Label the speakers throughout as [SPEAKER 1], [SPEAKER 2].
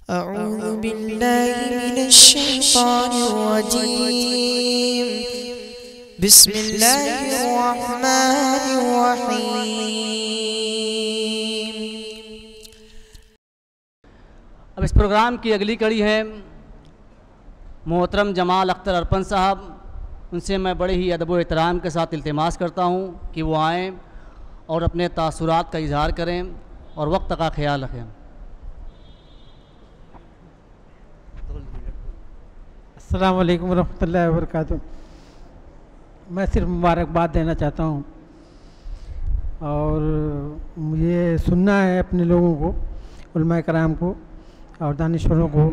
[SPEAKER 1] अऊज़ु बिल्लाहि मिनश्शैतानिर्रजीम बिस्मिल्लाहिर्रहमानिर्रहीम।
[SPEAKER 2] अब इस प्रोग्राम की अगली कड़ी है मोहतरम जमाल अख्तर अरपन साहब। उनसे मैं बड़े ही अदब व एहतराम के साथ इल्तिमास करता हूँ कि वो आएँ और अपने तासुरात का इजहार करें और वक्त का ख्याल रखें।
[SPEAKER 3] अस्सलाम वालेकुम रहमतुल्लाहि व बरकातुहू। मैं सिर्फ मुबारकबाद देना चाहता हूँ और मुझे सुनना है अपने लोगों को, उलमा कराम को और दानिश्वरों को।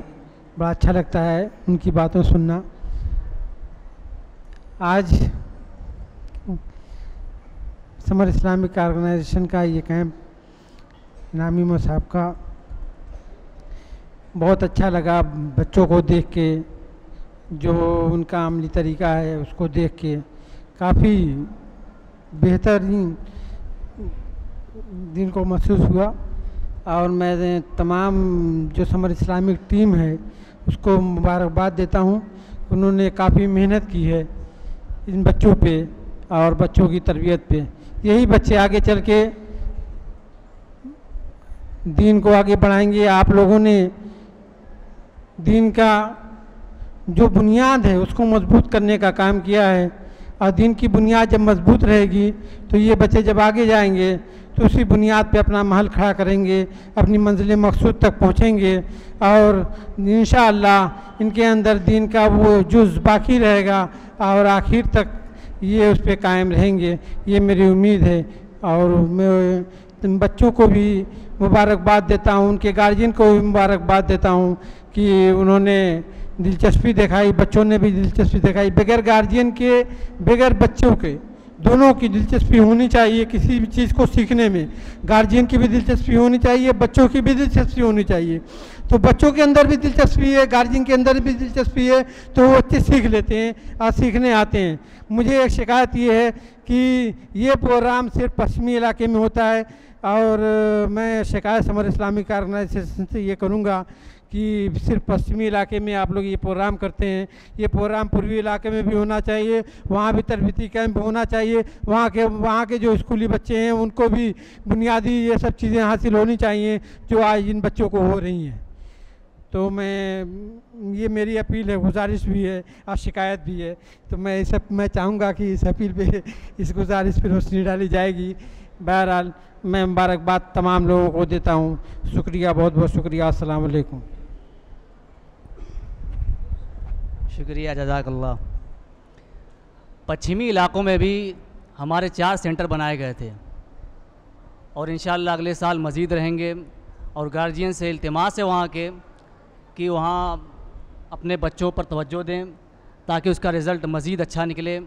[SPEAKER 3] बड़ा अच्छा लगता है उनकी बातों सुनना। आज समर इस्लामिक ऑर्गेनाइजेशन का ये कैंप नामी साहब का बहुत अच्छा लगा। बच्चों को देख के, जो उनका अमली तरीका है उसको देख के काफ़ी बेहतरीन दिन को महसूस हुआ। और मैं तमाम जो समर इस्लामिक टीम है उसको मुबारकबाद देता हूँ। उन्होंने काफ़ी मेहनत की है इन बच्चों पे और बच्चों की तरबियत पे। यही बच्चे आगे चल के दीन को आगे बढ़ाएंगे। आप लोगों ने दीन का जो बुनियाद है उसको मजबूत करने का काम किया है और दीन की बुनियाद जब मजबूत रहेगी तो ये बच्चे जब आगे जाएंगे तो उसी बुनियाद पे अपना महल खड़ा करेंगे, अपनी मंजिल मकसूद तक पहुँचेंगे और इंशाअल्लाह इनके अंदर दीन का वो जुज़ बाकी रहेगा और आखिर तक ये उस पर कायम रहेंगे। ये मेरी उम्मीद है। और मैं बच्चों को भी मुबारकबाद देता हूँ, उनके गार्जियन को भी मुबारकबाद देता हूँ कि उन्होंने दिलचस्पी दिखाई, बच्चों ने भी दिलचस्पी दिखाई। बगैर गार्जियन के, बगैर बच्चों के, दोनों की दिलचस्पी होनी चाहिए किसी भी चीज़ को सीखने में। गार्जियन की भी दिलचस्पी होनी चाहिए, बच्चों की भी दिलचस्पी होनी चाहिए। तो बच्चों के अंदर भी दिलचस्पी है, गार्जियन के अंदर भी दिलचस्पी है, तो वो बच्चे सीख लेते हैं और सीखने आते हैं। मुझे एक शिकायत ये है कि ये प्रोग्राम सिर्फ पश्चिमी इलाके में होता है और मैं शिकायत समर इस्लामिक ऑर्गेनाइजेशन से ये करूँगा कि सिर्फ पश्चिमी इलाके में आप लोग ये प्रोग्राम करते हैं। ये प्रोग्राम पूर्वी इलाके में भी होना चाहिए, वहाँ भी तरबियती कैंप होना चाहिए। वहाँ के जो स्कूली बच्चे हैं उनको भी बुनियादी ये सब चीज़ें हासिल होनी चाहिए जो आज इन बच्चों को हो रही हैं। तो ये मेरी अपील है, गुजारिश भी है और शिकायत भी है। तो मैं चाहूँगा कि इस अपील पे, इस गुजारिश पर रोशनी डाली जाएगी। बहरहाल मैं मुबारकबाद तमाम लोगों को देता हूँ। शुक्रिया, बहुत बहुत शुक्रिया। अस्सलाम वालेकुम।
[SPEAKER 2] शुक्रिया, जज़ाकल्लाह। पश्चिमी इलाकों में भी हमारे 4 सेंटर बनाए गए थे और इंशाअल्लाह अगले साल मज़ीद रहेंगे। और गार्जियन से इल्तिमास है वहाँ के कि वहाँ अपने बच्चों पर तवज्जो दें ताकि उसका रिज़ल्ट मज़ीद अच्छा निकले।